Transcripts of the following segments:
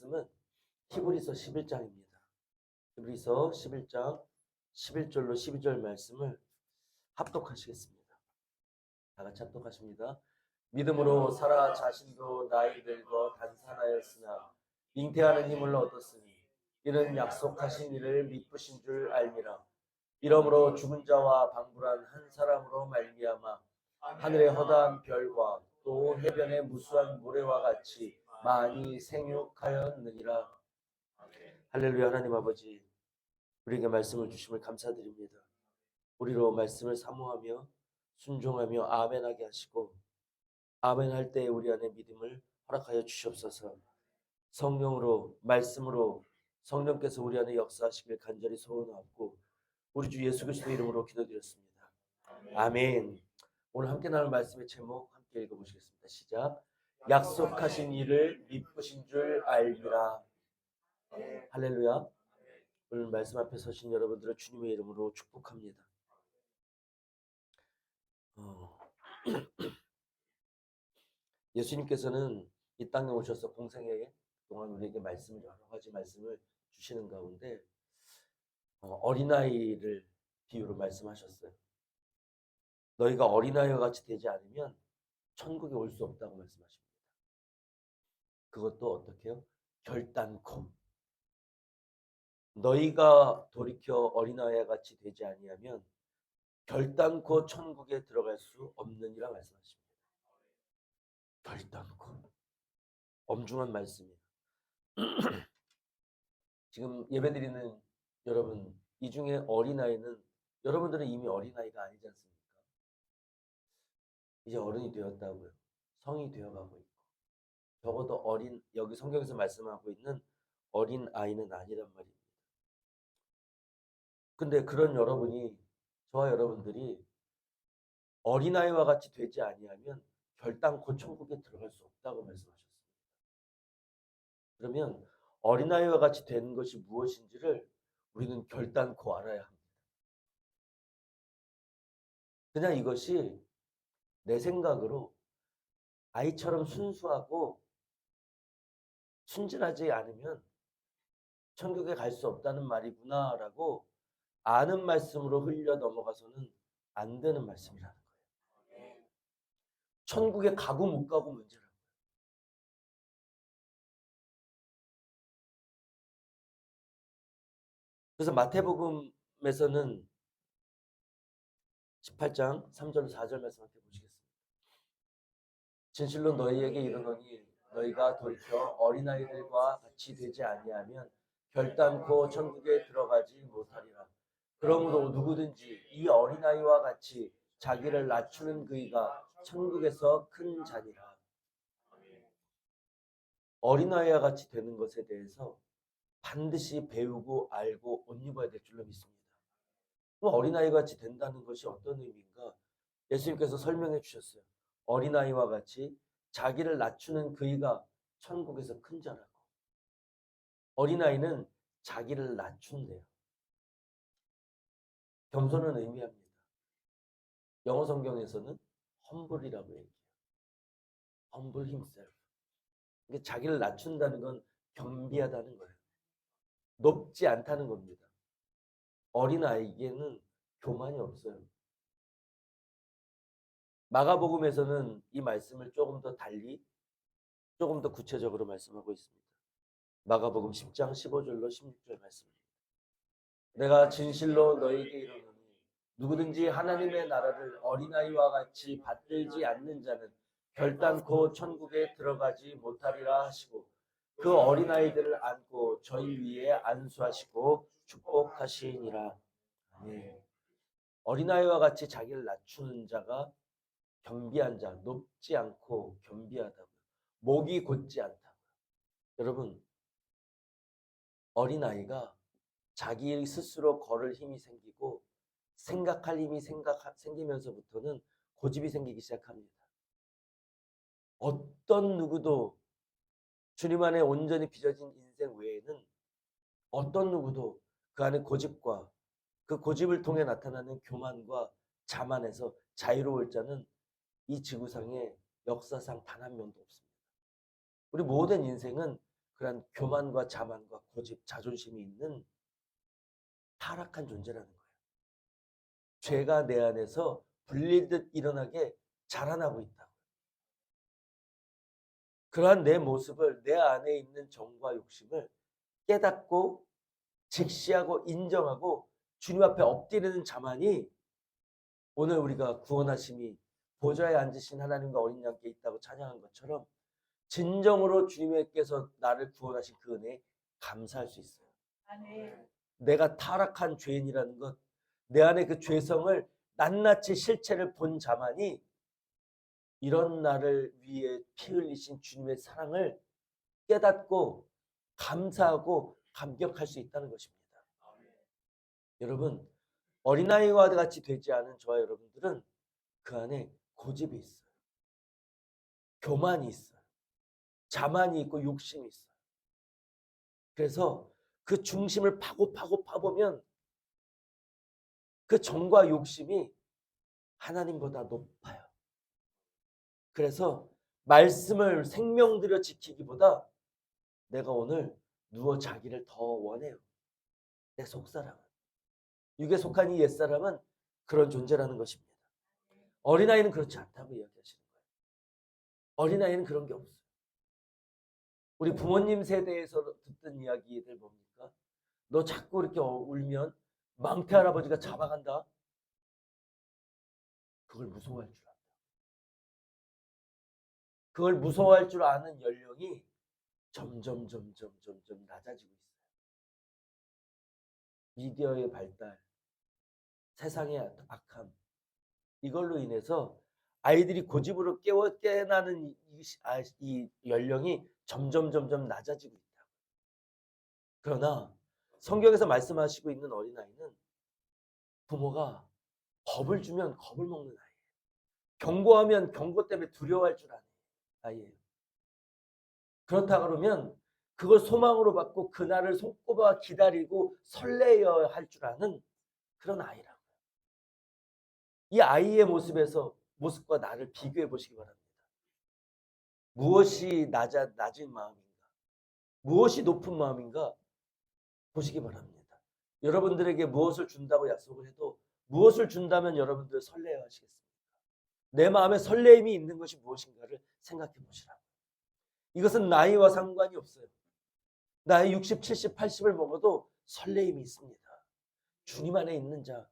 말씀은 히브리서 11장입니다. 히브리서 11장 11절로 12절 말씀을 합독하시겠습니다. 다 같이 합독하십니다. 믿음으로 사라 자신도 나이 들고 단산하였으나 잉태하는 힘을 얻었으니 이는 약속하신 이를 미쁘신 줄 알미라. 이러므로 죽은 자와 방불한 한 사람으로 말미암아 하늘의 허다한 별과 또 해변의 무수한 모래와 같이 많이 생육하였느니라. 할렐루야. 하나님 아버지, 우리에게 말씀을 주심을 감사드립니다. 우리로 말씀을 사모하며 순종하며 아멘하게 하시고 아멘할 때에 우리 안에 믿음을 허락하여 주시옵소서. 성령으로 말씀으로 성령께서 우리 안에 역사하시길 간절히 소원하옵고 우리 주 예수 그리스도의 이름으로 기도드렸습니다. 아멘. 오늘 함께 나눌 말씀의 제목 함께 읽어보시겠습니다. 시작. 약속하신 이를 미쁘신 줄 알미라. 할렐루야. 오늘 말씀 앞에 서신 여러분들을 주님의 이름으로 축복합니다. 예수님께서는 이 땅에 오셔서 공생애 동안 우리에게 말씀을 여러 가지 말씀을 주시는 가운데 어린아이를 비유로 말씀하셨어요. 너희가 어린아이와 같이 되지 않으면 천국에 올 수 없다고 말씀하십니다. 그것도 어떻게 해요? 결단코. 너희가 돌이켜 어린아이와 같이 되지 아니하면 결단코 천국에 들어갈 수 없느니라 말씀하십니다. 결단코. 엄중한 말씀이에요. 지금 예배드리는 여러분, 이 중에 어린아이는 여러분들은 이미 어린아이가 아니지 않습니까? 이제 어른이 되었다고요. 성이 되어가고 있고. 적어도 여기 성경에서 말씀하고 있는 어린 아이는 아니란 말입니다. 근데 그런 여러분이, 저와 여러분들이 어린아이와 같이 되지 아니하면 결단코 천국에 들어갈 수 없다고 말씀하셨습니다. 그러면 어린아이와 같이 되는 것이 무엇인지를 우리는 결단코 알아야 합니다. 그냥 이것이 내 생각으로 아이처럼 순수하고 순진하지 않으면 천국에 갈 수 없다는 말이구나라고 아는 말씀으로 흘려 넘어가서는 안 되는 말씀이라는 거예요. 천국에 가고 못 가고 문제라는 거예요. 그래서 마태복음에서는 18장 3절 4절 말씀 함께 보시겠습니다. 진실로 너희에게 이르노니 너희가 돌이켜 어린아이들과 같이 되지 아니하면 결단코 천국에 들어가지 못하리라. 그러므로 누구든지 이 어린아이와 같이 자기를 낮추는 그이가 천국에서 큰 자니라. 어린아이와 같이 되는 것에 대해서 반드시 배우고 알고 옷 입어야 될 줄로 믿습니다. 그럼 어린아이와 같이 된다는 것이 어떤 의미인가? 예수님께서 설명해 주셨어요. 어린아이와 같이 자기를 낮추는 그이가 천국에서 큰 자라고. 어린아이는 자기를 낮춘대요. 겸손을 의미합니다. 영어 성경에서는 humble이라고 얘기해요. humble himself. 이게 자기를 낮춘다는 건 겸비하다는 거예요. 높지 않다는 겁니다. 어린아이에게는 교만이 없어요. 마가복음에서는 이 말씀을 조금 더 달리 조금 더 구체적으로 말씀하고 있습니다. 마가복음 10장 15절로 16절 말씀입니다. 내가 진실로 너희에게 이르노니 누구든지 하나님의 나라를 어린아이와 같이 받들지 않는 자는 결단코 천국에 들어가지 못하리라 하시고 그 어린아이들을 안고 저희 위에 안수하시고 축복하시니라. 아멘. 어린아이와 같이 자기를 낮추는 자가 겸비한 자, 높지 않고 겸비하다고요. 목이 곧지 않다고요. 여러분, 어린아이가 자기 스스로 걸을 힘이 생기고 생각할 힘이 생기면서부터는 고집이 생기기 시작합니다. 어떤 누구도 주님 안에 온전히 빚어진 인생 외에는 어떤 누구도 그 안에 고집과 그 고집을 통해 나타나는 교만과 자만에서 자유로울 자는 이 지구상에 역사상 단 한 명도 없습니다. 우리 모든 인생은 그런 교만과 자만과 고집, 자존심이 있는 타락한 존재라는 거예요. 죄가 내 안에서 불릴듯 일어나게 자라나고 있다. 그러한 내 모습을, 내 안에 있는 정과 욕심을 깨닫고 직시하고 인정하고 주님 앞에 엎드리는 자만이 오늘 우리가 구원하심이 보좌에 앉으신 하나님과 어린 양께 있다고 찬양한 것처럼 진정으로 주님께서 나를 구원하신 그 은혜에 감사할 수 있어요. 아멘. 내가 타락한 죄인이라는 것, 내 안에 그 죄성을 낱낱이 실체를 본 자만이 이런 나를 위해 피 흘리신 주님의 사랑을 깨닫고 감사하고 감격할 수 있다는 것입니다. 여러분, 어린아이와 같이 되지 않은 저와 여러분들은 그 안에 고집이 있어요. 교만이 있어요. 자만이 있고 욕심이 있어요. 그래서 그 중심을 파보면 그 정과 욕심이 하나님보다 높아요. 그래서 말씀을 생명 들여 지키기보다 내가 오늘 누워 자기를 더 원해요. 내 속사람은. 육에 속한 이 옛사람은 그런 존재라는 것입니다. 어린아이는 그렇지 않다고 이야기하시는 거예요. 어린아이는 그런 게 없어요. 우리 부모님 세대에서 듣던 이야기들 뭡니까? 너 자꾸 이렇게 울면 망태 할아버지가 잡아간다. 그걸 무서워할 줄 안다. 그걸 무서워할 줄 아는 연령이 점점 낮아지고 있어요. 미디어의 발달, 세상의 악함, 이걸로 인해서 아이들이 고집으로 깨나는 이 연령이 점점 낮아지고 있다. 그러나 성경에서 말씀하시고 있는 어린아이는 부모가 겁을 주면 겁을 먹는 아이예요. 경고하면 경고 때문에 두려워할 줄 아는 아이예요. 그렇다 그러면 그걸 소망으로 받고 그날을 손꼽아 기다리고 설레어야 할 줄 아는 그런 아이라고요. 이 아이의 모습과 나를 비교해 보시기 바랍니다. 무엇이 낮은 마음인가? 무엇이 높은 마음인가? 보시기 바랍니다. 여러분들에게 무엇을 준다고 약속을 해도 무엇을 준다면 여러분들 설레어 하시겠습니까? 내 마음에 설레임이 있는 것이 무엇인가를 생각해 보시라고. 이것은 나이와 상관이 없어요. 나이 60, 70, 80을 먹어도 설레임이 있습니다. 주님 안에 있는 자.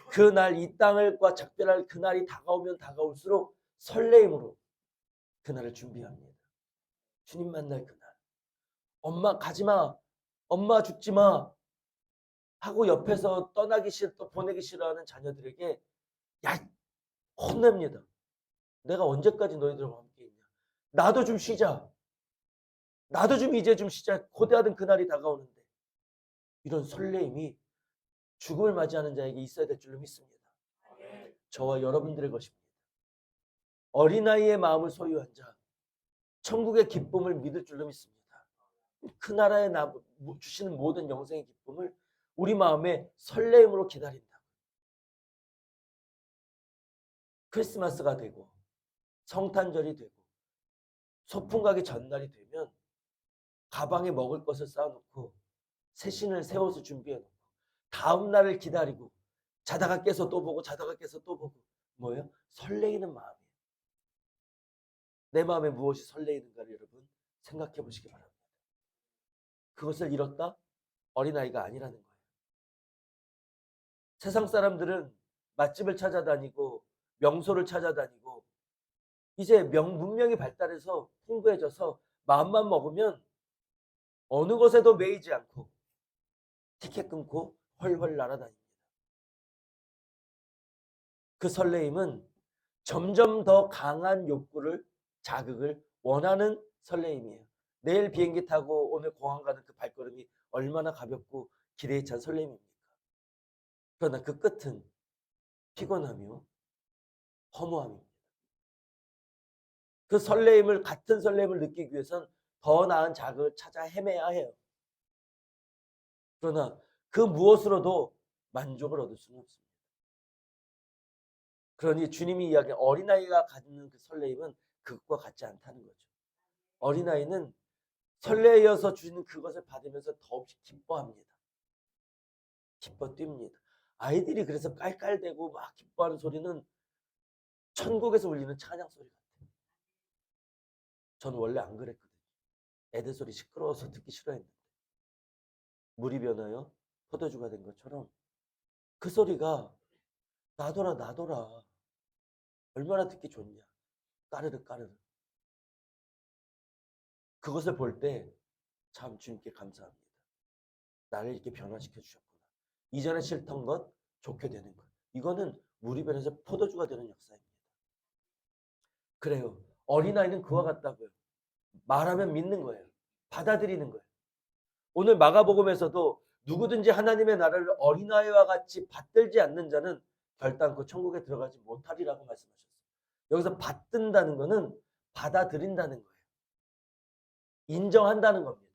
그날 이 땅을과 작별할 그날이 다가오면 다가올수록 설레임으로 그날을 준비합니다. 주님 만날 그날. 엄마 가지마. 엄마 죽지마. 하고 옆에서 보내기 싫어하는 자녀들에게 야 혼냅니다. 내가 언제까지 너희들과 함께 있냐. 나도 좀 쉬자. 나도 좀 이제 좀 쉬자. 고대하던 그날이 다가오는데 이런 설레임이 죽음을 맞이하는 자에게 있어야 될 줄로 믿습니다. 저와 여러분들의 것입니다. 어린아이의 마음을 소유한 자, 천국의 기쁨을 믿을 줄로 믿습니다. 그 나라에 주시는 모든 영생의 기쁨을 우리 마음에 설레임으로 기다린다. 크리스마스가 되고 성탄절이 되고 소풍 가기 전날이 되면 가방에 먹을 것을 쌓아놓고 새 신을 새 옷을 준비해놓고 다음 날을 기다리고 자다가 깨서 또 보고 자다가 깨서 또 보고 뭐예요? 설레이는 마음이에요. 내 마음에 무엇이 설레이는가를 여러분 생각해 보시기 바랍니다. 그것을 잃었다? 어린아이가 아니라는 거예요. 세상 사람들은 맛집을 찾아다니고 명소를 찾아다니고 이제 문명이 발달해서 풍부해져서 마음만 먹으면 어느 것에도 매이지 않고 티켓 끊고 훨훨 날아다닙니다. 그 설레임은 점점 더 강한 자극을 원하는 설레임이에요. 내일 비행기 타고 오늘 공항 가는 그 발걸음이 얼마나 가볍고 기대에 찬 설레임입니까? 그러나 그 끝은 피곤하며 허무함입니다. 그 같은 설레임을 느끼기 위해선 더 나은 자극을 찾아 헤매야 해요. 그러나 그 무엇으로도 만족을 얻을 수는 없습니다. 그러니 주님이 이야기한 어린아이가 갖는 그 설레임은 그것과 같지 않다는 거죠. 어린아이는 설레어서 주시는 그것을 받으면서 더없이 기뻐합니다. 기뻐 뜁니다. 아이들이 그래서 깔깔대고 막 기뻐하는 소리는 천국에서 울리는 찬양 소리 같아요. 전 원래 안 그랬거든요. 애들 소리 시끄러워서 듣기 싫어했는데 물이 변하여 포도주가 된 것처럼 그 소리가 나더라 나더라 얼마나 듣기 좋냐. 까르르 까르르. 그것을 볼 때 참 주님께 감사합니다. 나를 이렇게 변화시켜 주셨구나. 이전에 싫던 것 좋게 되는 것. 이거는 물이 변해서 포도주가 되는 역사입니다. 그래요. 어린아이는 그와 같다고요. 말하면 믿는 거예요. 받아들이는 거예요. 오늘 마가복음에서도 누구든지 하나님의 나라를 어린아이와 같이 받들지 않는 자는 결단코 천국에 들어가지 못하리라고 말씀하셨어요. 여기서 받든다는 것은 받아들인다는 거예요. 인정한다는 겁니다.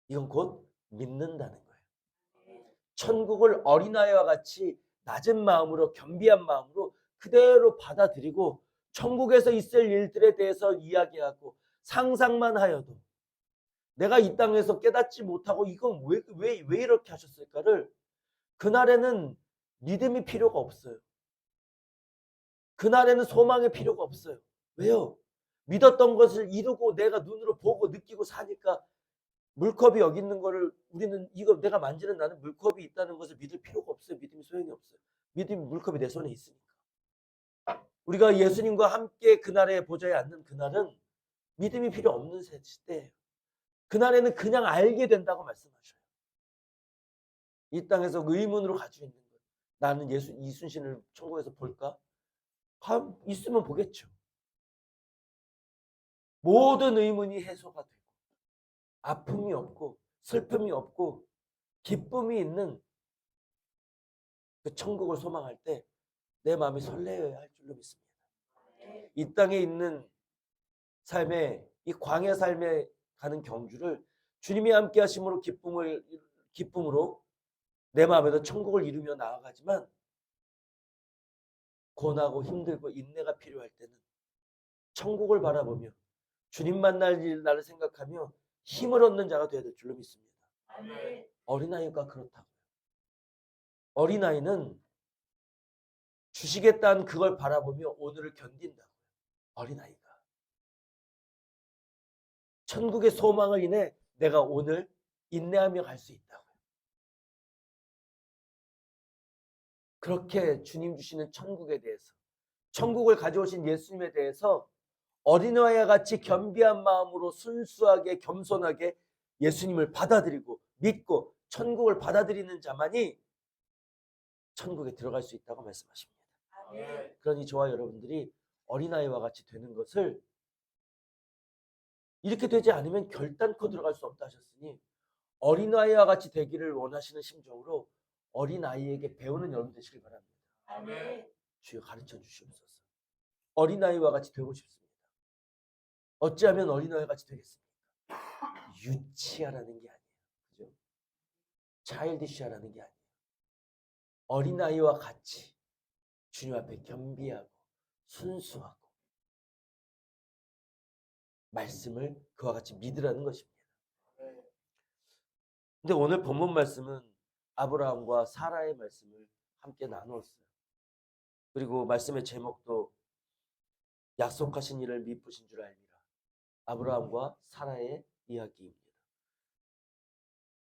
이건 곧 믿는다는 거예요. 천국을 어린아이와 같이 낮은 마음으로 겸비한 마음으로 그대로 받아들이고 천국에서 있을 일들에 대해서 이야기하고 상상만 하여도 내가 이 땅에서 깨닫지 못하고 이건 왜 이렇게 하셨을까를 그날에는 믿음이 필요가 없어요. 그날에는 소망이 필요가 없어요. 왜요? 믿었던 것을 이루고 내가 눈으로 보고 느끼고 사니까 물컵이 여기 있는 거를 우리는 이거 내가 만지는 나는 물컵이 있다는 것을 믿을 필요가 없어요. 믿음이 소용이 없어요. 믿음이 물컵이 내 손에 있으니까. 우리가 예수님과 함께 그날에 보좌에 앉는 그날은 믿음이 필요 없는 시대예요. 그날에는 그냥 알게 된다고 말씀하셔요. 이 땅에서 의문으로 가지고 있는 것. 나는 예수 이순신을 천국에서 볼까? 있으면 보겠죠. 모든 의문이 해소가 되고 아픔이 없고 슬픔이 없고 기쁨이 있는 그 천국을 소망할 때 내 마음이 설레어야 할 줄로 믿습니다. 이 땅에 있는 삶에 이 광야 삶에 가는 경주를 주님이 함께 하심으로 기쁨으로 내 마음에도 천국을 이루며 나아가지만 고나고 힘들고 인내가 필요할 때는 천국을 바라보며 주님 만날 날을 생각하며 힘을 얻는 자가 되어야 될 줄로 믿습니다. 어린아이가 그렇다고요. 어린아이는 주시겠다는 그걸 바라보며 오늘을 견딘다고요. 어린아이가. 천국의 소망을 인해 내가 오늘 인내하며 갈 수 있다고요. 그렇게 주님 주시는 천국에 대해서 천국을 가져오신 예수님에 대해서 어린아이와 같이 겸비한 마음으로 순수하게 겸손하게 예수님을 받아들이고 믿고 천국을 받아들이는 자만이 천국에 들어갈 수 있다고 말씀하십니다. 그러니 저와 여러분들이 어린아이와 같이 되는 것을 이렇게 되지 않으면 결단코 들어갈 수 없다 하셨으니 어린아이와 같이 되기를 원하시는 심정으로 어린아이에게 배우는 여러분 되시길 바랍니다. 주여 가르쳐 주시옵소서. 어린아이와 같이 되고 싶습니다. 어찌하면 어린아이와 같이 되겠습니까? 유치하라는 게 아니에요. 그죠? 차일디시하라는 게 아니에요. 어린아이와 같이 주님 앞에 겸비하고 순수하고 말씀을 그와 같이 믿으라는 것입니다. 근데 오늘 본문 말씀은 아브라함과 사라의 말씀을 함께 나누었어요. 그리고 말씀의 제목도 약속하신 이를 미쁘신 줄 알미라. 아브라함과 사라의 이야기입니다.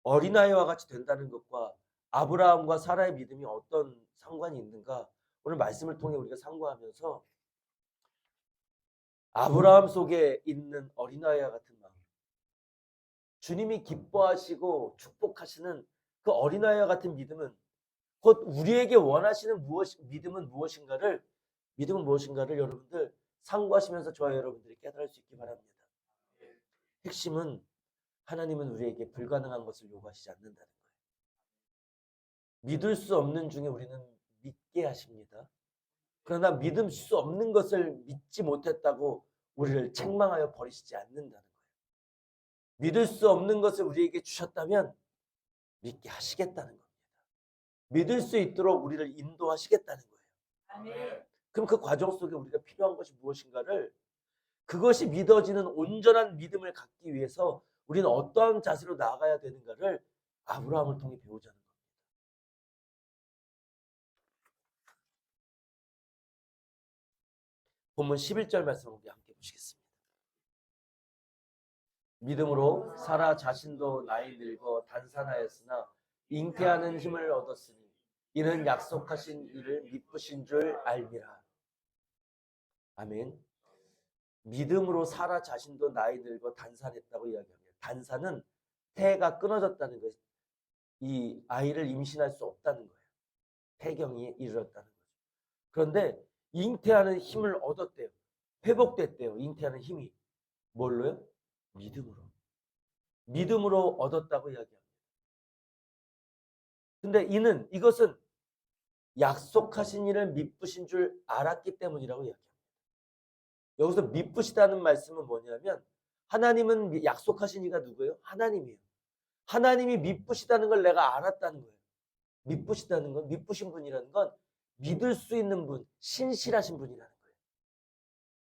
어린아이와 같이 된다는 것과 아브라함과 사라의 믿음이 어떤 상관이 있는가? 오늘 말씀을 통해 우리가 상고하면서 아브라함 속에 있는 어린아이와 같은 마음, 주님이 기뻐하시고 축복하시는 그 어린아이와 같은 믿음은 곧 우리에게 원하시는 믿음은 무엇인가를 여러분들 상고하시면서 저와 여러분들이 깨달을 수 있기 바랍니다. 핵심은 하나님은 우리에게 불가능한 것을 요구하시지 않는다는 거예요. 믿을 수 없는 중에 우리는 믿게 하십니다. 그러나 믿을 수 없는 것을 믿지 못했다고 우리를 책망하여 버리시지 않는다는 거예요. 믿을 수 없는 것을 우리에게 주셨다면 믿게 하시겠다는 겁니다. 믿을 수 있도록 우리를 인도하시겠다는 거예요. 그럼 그 과정 속에 우리가 필요한 것이 무엇인가를 그것이 믿어지는 온전한 믿음을 갖기 위해서 우리는 어떠한 자세로 나아가야 되는가를 아브라함을 통해 배우자는 겁니다. 본문 11절 말씀 우리 함께 보시겠습니다. 믿음으로 사라 자신도 나이 늙어 단산하였으나 잉태하는 힘을 얻었으니 이는 약속하신 이를 미쁘신 줄 알미라. 아멘. 믿음으로 사라 자신도 나이 늙어 단산했다고 이야기합니다. 단산은 태가 끊어졌다는 것, 이 아이를 임신할 수 없다는 거예요. 폐경이 이르렀다는 거죠. 그런데 잉태하는 힘을 얻었대요. 회복됐대요. 잉태하는 힘이. 뭘로요? 믿음으로. 믿음으로 얻었다고 이야기합니다. 근데 이것은 약속하신 일을 미쁘신 줄 알았기 때문이라고 이야기합니다. 여기서 미쁘시다는 말씀은 뭐냐면 하나님은 약속하신 이가 누구예요? 하나님이에요. 하나님이 미쁘시다는 걸 내가 알았다는 거예요. 미쁘시다는 건, 미쁘신 분이라는 건 믿을 수 있는 분, 신실하신 분이라는 거예요.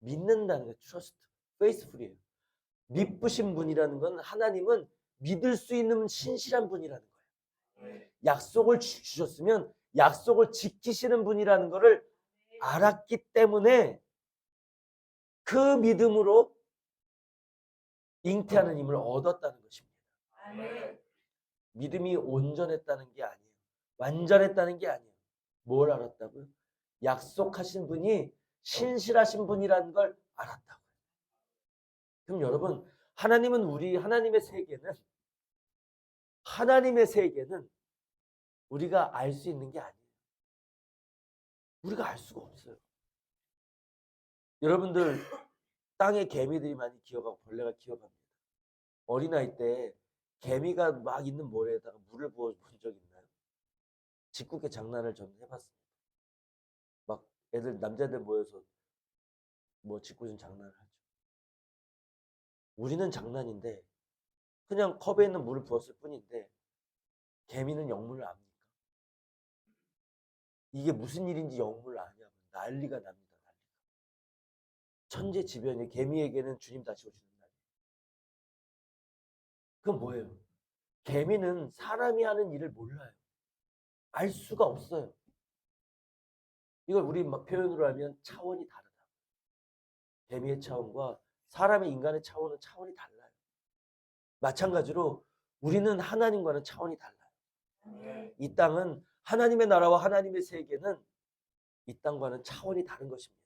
믿는다는 거예요. trust, faithful이에요. 미쁘신 분이라는 건 하나님은 믿을 수 있는 신실한 분이라는 거예요. 약속을 주셨으면 약속을 지키시는 분이라는 것을 알았기 때문에 그 믿음으로 잉태하는 힘을 얻었다는 것입니다. 믿음이 온전했다는 게 아니에요. 완전했다는 게 아니에요. 뭘 알았다고요? 약속하신 분이 신실하신 분이라는 걸 알았다고요. 그럼 여러분, 하나님의 세계는 우리가 알 수 있는 게 아니에요. 우리가 알 수가 없어요. 여러분들 땅에 개미들이 많이 기어가고 벌레가 기어갑니다. 어린아이 때 개미가 막 있는 모래에다가 물을 부어 본 적 있나요? 짓궂게 장난을 저는 해봤습니다. 막 애들 남자들 모여서 뭐 짓궂은 장난을 하죠. 우리는 장난인데 그냥 컵에 있는 물을 부었을 뿐인데 개미는 영문을 압니까? 이게 무슨 일인지 영문을 아냐면 난리가 납니다. 천재지변이 개미에게는 주님 다시 오시는 날. 그건 뭐예요? 개미는 사람이 하는 일을 몰라요. 알 수가 없어요. 이걸 우리 표현으로 하면 차원이 다르다. 개미의 차원과 사람의 인간의 차원은 차원이 달라요. 마찬가지로 우리는 하나님과는 차원이 달라요. 이 땅은 하나님의 나라와 하나님의 세계는 이 땅과는 차원이 다른 것입니다.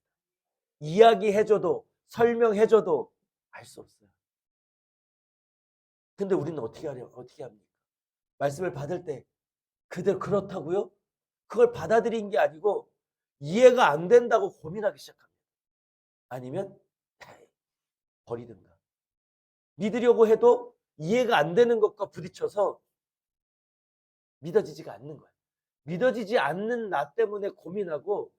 이야기해줘도 설명해줘도 알 수 없어요. 근데 우리는 어떻게 합니까? 말씀을 받을 때 그대로 그렇다고요? 그걸 받아들인 게 아니고 이해가 안 된다고 고민하기 시작합니다. 아니면 버리든가. 믿으려고 해도 이해가 안 되는 것과 부딪혀서 믿어지지가 않는 거예요. 믿어지지 않는 나 때문에 고민하고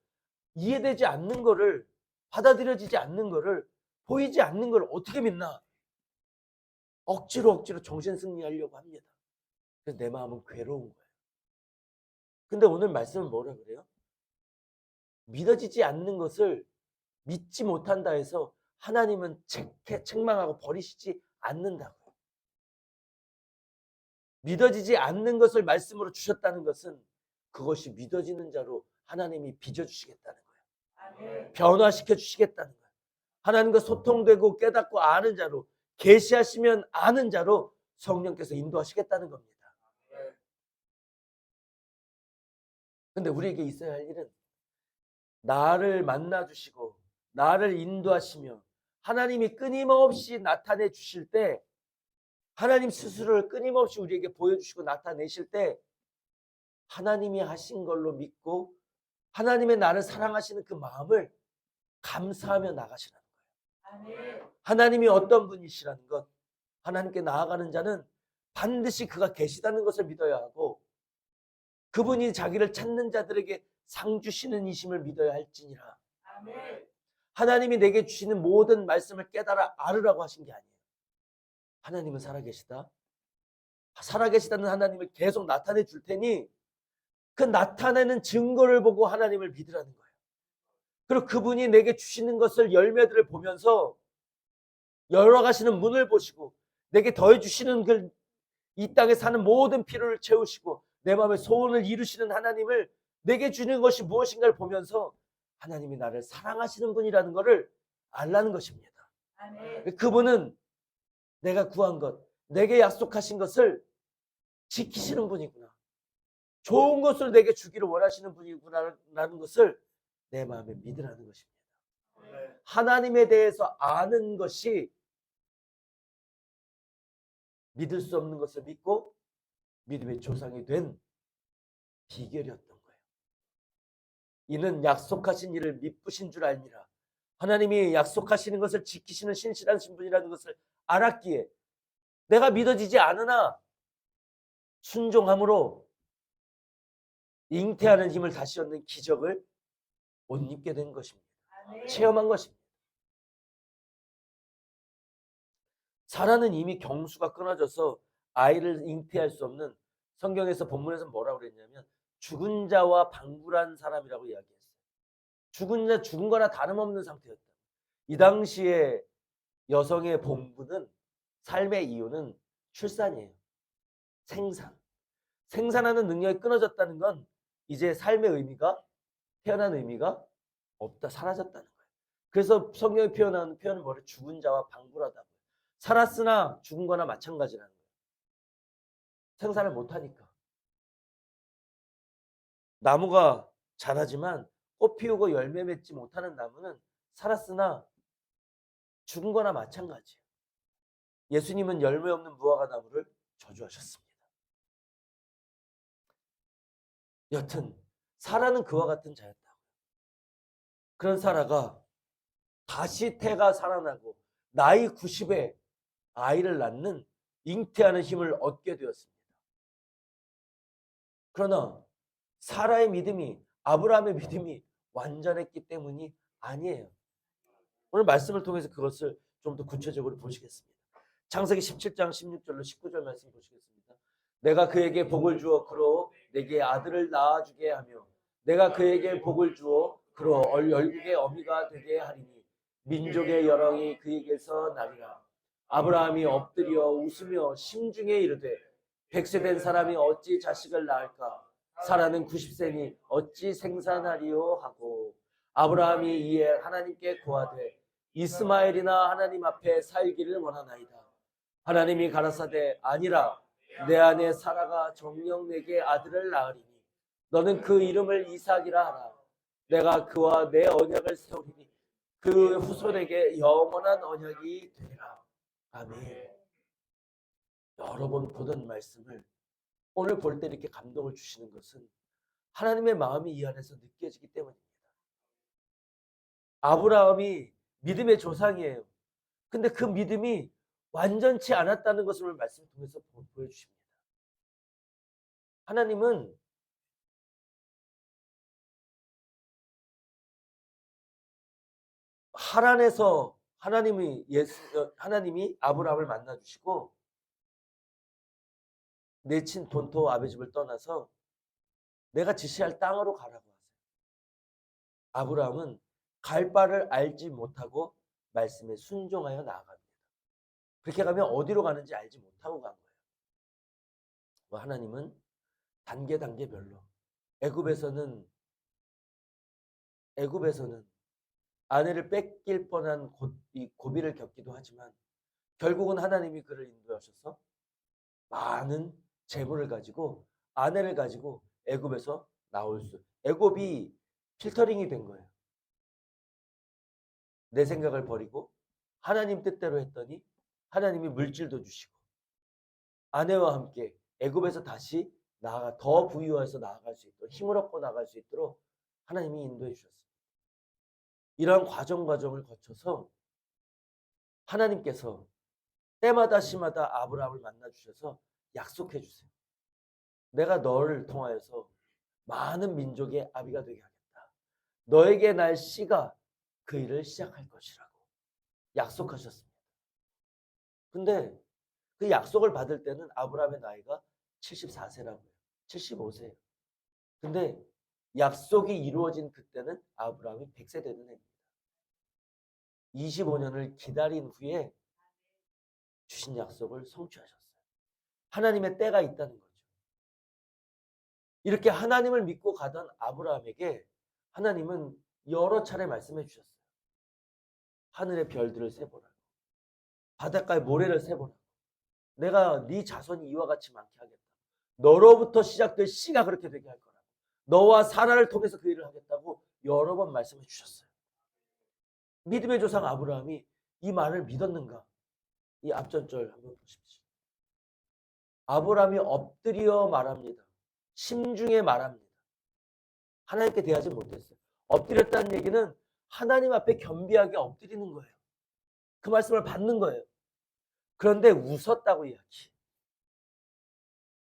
이해되지 않는 거를, 받아들여지지 않는 거를, 보이지 않는 걸 어떻게 믿나? 억지로 정신 승리하려고 합니다. 그래서 내 마음은 괴로운 거예요. 근데 오늘 말씀은 뭐라 그래요? 믿어지지 않는 것을 믿지 못한다 해서 하나님은 책망하고 버리시지 않는다고요. 믿어지지 않는 것을 말씀으로 주셨다는 것은 그것이 믿어지는 자로 하나님이 빚어주시겠다는 거예요. 변화시켜 주시겠다는 거예요. 하나님과 소통되고 깨닫고 아는 자로, 계시하시면 아는 자로 성령께서 인도하시겠다는 겁니다. 근데 우리에게 있어야 할 일은 나를 만나주시고 나를 인도하시며 하나님이 끊임없이 나타내 주실 때, 하나님 스스로를 끊임없이 우리에게 보여주시고 나타내실 때 하나님이 하신 걸로 믿고 하나님의 나를 사랑하시는 그 마음을 감사하며 나가시라는 거예요. 하나님이 어떤 분이시라는 것, 하나님께 나아가는 자는 반드시 그가 계시다는 것을 믿어야 하고 그분이 자기를 찾는 자들에게 상 주시는 이심을 믿어야 할지니라. 하나님이 내게 주시는 모든 말씀을 깨달아 알으라고 하신 게 아니에요. 하나님은 살아계시다. 살아계시다는 하나님을 계속 나타내 줄 테니 그 나타내는 증거를 보고 하나님을 믿으라는 거예요. 그리고 그분이 내게 주시는 것을 열매들을 보면서 열어가시는 문을 보시고 내게 더해 주시는 그 이 땅에 사는 모든 필요를 채우시고 내 마음의 소원을 이루시는 하나님을 내게 주는 것이 무엇인가를 보면서 하나님이 나를 사랑하시는 분이라는 것을 알라는 것입니다. 아멘. 그분은 내가 구한 것, 내게 약속하신 것을 지키시는 분이구나. 좋은 것을 내게 주기를 원하시는 분이구나라는 것을 내 마음에 믿으라는 것입니다. 하나님에 대해서 아는 것이 믿을 수 없는 것을 믿고 믿음의 조상이 된 비결이었던 거예요. 이는 약속하신 일을 미쁘신 줄 알미라. 하나님이 약속하시는 것을 지키시는 신실하신 분이라는 것을 알았기에 내가 믿어지지 않으나 순종함으로 잉태하는 힘을 다시 얻는 기적을 못 입게 된 것입니다. 아멘. 체험한 것입니다. 사라는 이미 경수가 끊어져서 아이를 잉태할 수 없는, 성경에서 본문에서 뭐라고 그랬냐면 죽은 자와 방불한 사람이라고 이야기했어요. 죽은 거나 다름없는 상태였다. 이 당시에 여성의 본분은, 삶의 이유는 출산이에요. 생산하는 능력이 끊어졌다는 건 이제 삶의 의미가, 태어난 의미가 없다, 사라졌다는 거예요. 그래서 성경이 표현하는 표현은 뭐래? 죽은 자와 방불하다고. 살았으나 죽은 거나 마찬가지라는 거예요. 생산을 못하니까. 나무가 자라지만 꽃 피우고 열매 맺지 못하는 나무는 살았으나 죽은 거나 마찬가지예요. 예수님은 열매 없는 무화과 나무를 저주하셨습니다. 여튼 사라는 그와 같은 자였다고요. 그런 사라가 다시 태가 살아나고 나이 90에 아이를 낳는, 잉태하는 힘을 얻게 되었습니다. 그러나 사라의 믿음이, 아브라함의 믿음이 완전했기 때문이 아니에요. 오늘 말씀을 통해서 그것을 좀 더 구체적으로 보시겠습니다. 창세기 17장 16절로 19절 말씀 보시겠습니다. 내가 그에게 복을 주어 그로 내게 아들을 낳아주게 하며 내가 그에게 복을 주어 그로 열국의 어미가 되게 하리니 민족의 여렁이 그에게서 나리라. 아브라함이 엎드려 웃으며 심중에 이르되 100세 된 사람이 어찌 자식을 낳을까? 사라는 90세니 어찌 생산하리요 하고 아브라함이 이에 하나님께 고하되 이스마엘이나 하나님 앞에 살기를 원하나이다. 하나님이 가라사대 아니라 내 아내 사라가 정녕 내게 아들을 낳으리니 너는 그 이름을 이삭이라 하라. 내가 그와 내 언약을 세우리니 그 후손에게 영원한 언약이 되리라. 아멘. 여러 번 보던 말씀을 오늘 볼 때 이렇게 감동을 주시는 것은 하나님의 마음이 이 안에서 느껴지기 때문입니다. 아브라함이 믿음의 조상이에요. 근데 그 믿음이 완전치 않았다는 것을 오늘 말씀을 통해서 보여주십니다. 하나님은 하란에서 하나님이 아브라함을 만나 주시고 내친 본토 아베 집을 떠나서 내가 지시할 땅으로 가라고 하세요. 아브라함은 갈 바를 알지 못하고 말씀에 순종하여 나아갑니다. 그렇게 가면 어디로 가는지 알지 못하고 간 거예요. 하나님은 단계별로 애굽에서는 아내를 뺏길 뻔한 고비를 겪기도 하지만 결국은 하나님이 그를 인도하셔서 많은 재물을 가지고 아내를 가지고 애굽에서 애굽이 필터링이 된 거예요. 내 생각을 버리고 하나님 뜻대로 했더니 하나님이 물질도 주시고 아내와 함께 애굽에서 다시 더 부유해서 나아갈 수 있도록, 힘을 얻고 나아갈 수 있도록 하나님이 인도해 주셨습니다. 이러한 과정을 거쳐서 하나님께서 때마다 시마다 아브라함을 만나 주셔서 약속해 주세요. 내가 너를 통하여서 많은 민족의 아비가 되게 하겠다. 너에게 날 씨가 그 일을 시작할 것이라고 약속하셨습니다. 근데 그 약속을 받을 때는 아브라함의 나이가 74세라고요. 75세예요. 근데 약속이 이루어진 그때는 아브라함이 100세 되는 해입니다. 25년을 기다린 후에 주신 약속을 성취하셨어요. 하나님의 때가 있다는 거죠. 이렇게 하나님을 믿고 가던 아브라함에게 하나님은 여러 차례 말씀해 주셨어요. 하늘의 별들을 세보라. 바닷가의 모래를 세보라. 내가 네 자손이 이와 같이 많게 하겠다. 너로부터 시작될 씨가 그렇게 되게 할 거라. 너와 사라를 통해서 그 일을 하겠다고 여러 번 말씀해 주셨어요. 믿음의 조상 아브라함이 이 말을 믿었는가? 이 앞전절 한번 보십시오. 아브라함이 엎드려 말합니다. 심중에 말합니다. 하나님께 대하지 못했어요. 엎드렸다는 얘기는 하나님 앞에 겸비하게 엎드리는 거예요. 그 말씀을 받는 거예요. 그런데 웃었다고 이야기.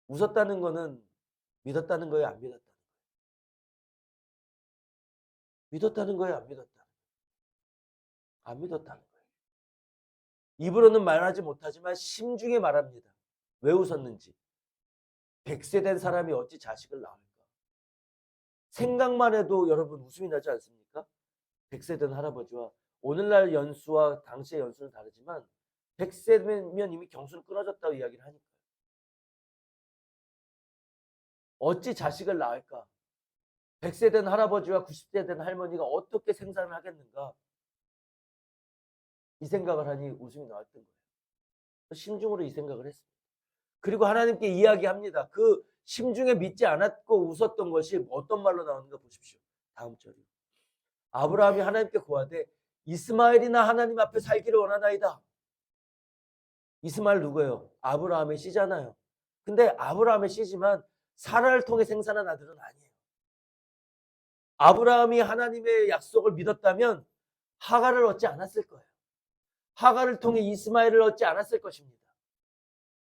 웃었다는 거는 믿었다는 거예요, 안 믿었다는 거예요? 믿었다는 거예요, 안 믿었다는 거예요? 안 믿었다는 거예요. 입으로는 말하지 못하지만 심중에 말합니다. 왜 웃었는지. 100세 된 사람이 어찌 자식을 낳을까? 생각만 해도 여러분 웃음이 나지 않습니까? 100세 된 할아버지와 오늘날 연수와 당시의 연수는 다르지만 100세면 이미 경수는 끊어졌다고 이야기를 하니까요. 어찌 자식을 낳을까? 100세 된 할아버지와 90세 된 할머니가 어떻게 생산을 하겠는가? 이 생각을 하니 웃음이 나왔던 거예요. 심중으로 이 생각을 했습니다. 그리고 하나님께 이야기합니다. 그 심중에 믿지 않았고 웃었던 것이 어떤 말로 나오는가 보십시오. 다음 절이요. 아브라함이 하나님께 고하되 이스마엘이나 하나님 앞에 살기를 원하나이다. 이스마엘 누구예요? 아브라함의 씨잖아요. 근데 아브라함의 씨지만 사라를 통해 생산한 아들은 아니에요. 아브라함이 하나님의 약속을 믿었다면 하갈을 얻지 않았을 거예요. 하갈을 통해 이스마엘을 얻지 않았을 것입니다.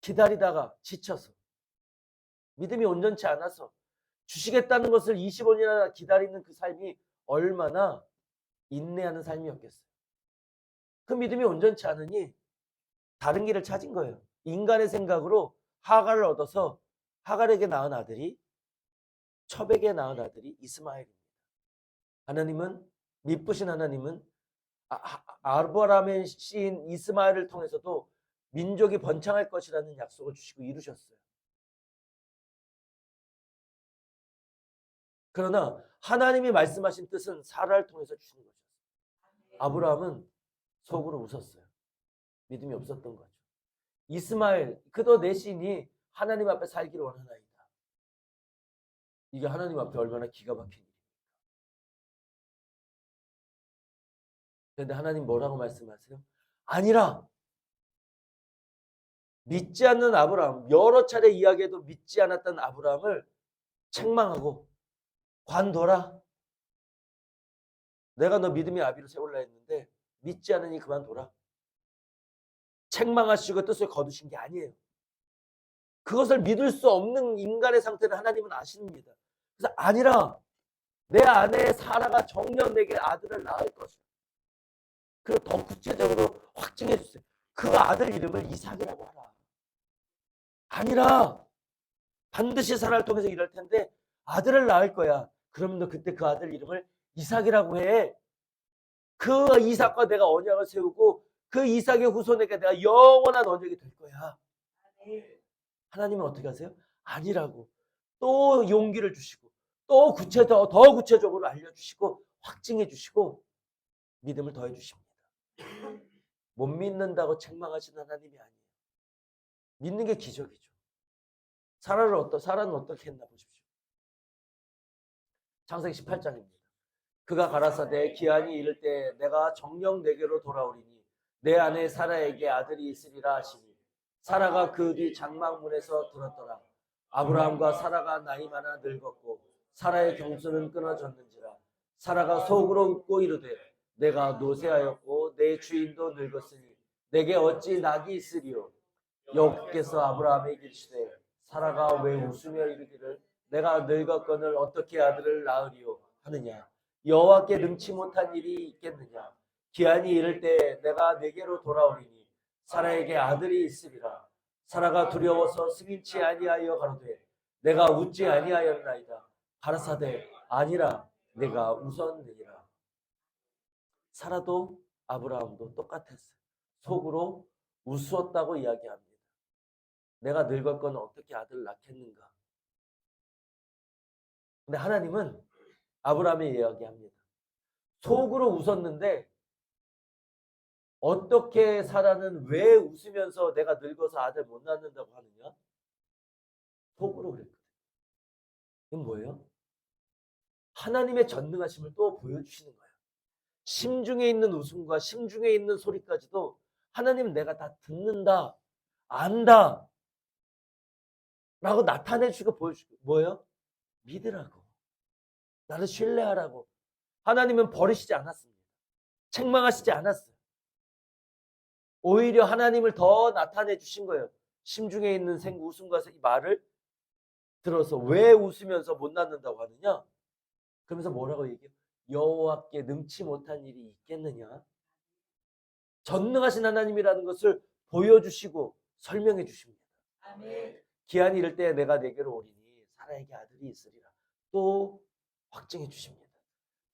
기다리다가 지쳐서 믿음이 온전치 않아서 주시겠다는 것을 20원이나 기다리는 그 삶이 얼마나 인내하는 삶이었겠어요. 그 믿음이 온전치 않으니 다른 길을 찾은 거예요. 인간의 생각으로 하갈을 얻어서 하갈에게 낳은 아들이 첩에게 낳은 아들이 이스마엘입니다. 하나님은 미쁘신 하나님은 아브라함의 씨인 이스마엘을 통해서도 민족이 번창할 것이라는 약속을 주시고 이루셨어요. 그러나 하나님이 말씀하신 뜻은 사라를 통해서 주시는 거죠. 아브라함은 속으로 웃었어요. 믿음이 없었던 거죠. 이스마엘 그도 내 신이 하나님 앞에 살기를 원하나이다. 이게 하나님 앞에 얼마나 기가 막힌 일입니까? 그런데 하나님 뭐라고 말씀하세요? 아니라 믿지 않는 아브라함, 여러 차례 이야기해도 믿지 않았던 아브라함을 책망하고 관둬라. 내가 너 믿음의 아비로 세울라 했는데 믿지 않으니 그만둬라. 책망하시고 뜻을 거두신 게 아니에요. 그것을 믿을 수 없는 인간의 상태를 하나님은 아십니다. 그래서 아니라 내 아내 사라가 정녕 내게 아들을 낳을 것이다. 그리고 더 구체적으로 확증해 주세요. 그 아들 이름을 이삭이라고 하라. 아니라 반드시 사라를 통해서 일할 텐데 아들을 낳을 거야. 그러면 너 그때 그 아들 이름을 이삭이라고 해. 그 이삭과 내가 언약을 세우고 그 이삭의 후손에게 내가 영원한 언약이 될 거야. 하나님은 어떻게 하세요? 아니라고 또 용기를 주시고 또 더 구체적으로 알려주시고 확증해 주시고 믿음을 더해 주십니다. 못 믿는다고 책망하시는 하나님이 아니에요. 믿는 게 기적이죠. 사라는 어떻게 했나 보십시오. 창세기 18장입니다. 그가 가라사대 기한이 이를 때 내가 정녕 내게로 돌아오리니 내 아내 사라에게 아들이 있으리라 하시니 사라가 그 뒤 장막문에서 들었더라. 아브라함과 사라가 나이 많아 늙었고 사라의 경수는 끊어졌는지라. 사라가 속으로 웃고 이르되 내가 노쇠하였고 내 주인도 늙었으니 내게 어찌 낙이 있으리요. 여호와께서 아브라함에게 이르시되 사라가 왜 웃으며 이르기를 내가 늙었거늘 어떻게 아들을 낳으리요 하느냐. 여호와께 능치 못한 일이 있겠느냐. 기한이 이를 때 내가 내게로 돌아오리니 사라에게 아들이 있으리라. 사라가 두려워서 승인치 아니하여 가로되 내가 웃지 아니하였나이다. 가라사대 아니라 내가 웃었느니라. 사라도 아브라함도 똑같았어요. 속으로 우스웠다고 이야기합니다. 내가 늙었거나 어떻게 아들을 낳겠는가. 근데 하나님은 아브라함이 이야기합니다. 속으로 웃었는데 어떻게 사라는 왜 웃으면서 내가 늙어서 아들 못 낳는다고 하느냐? 속으로 그랬거든요. 이건 뭐예요? 하나님의 전능하심을 또 보여주시는 거예요. 심중에 있는 웃음과 심중에 있는 소리까지도 하나님 내가 다 듣는다, 안다 라고 나타내주고 보여주고 뭐예요? 믿으라고. 나를 신뢰하라고. 하나님은 버리시지 않았습니다. 책망하시지 않았어요. 오히려 하나님을 더 나타내 주신 거예요. 심중에 있는 웃음과 이 말을 들어서 왜 웃으면서 못 낳는다고 하느냐? 그러면서 뭐라고 얘기해요? 여호와께 능치 못한 일이 있겠느냐? 전능하신 하나님이라는 것을 보여주시고 설명해 주십니다. 아멘. 기한이 이를 때 내가 내게로 오리니 사라에게 아들이 있으리라. 또 확증해 주십니다.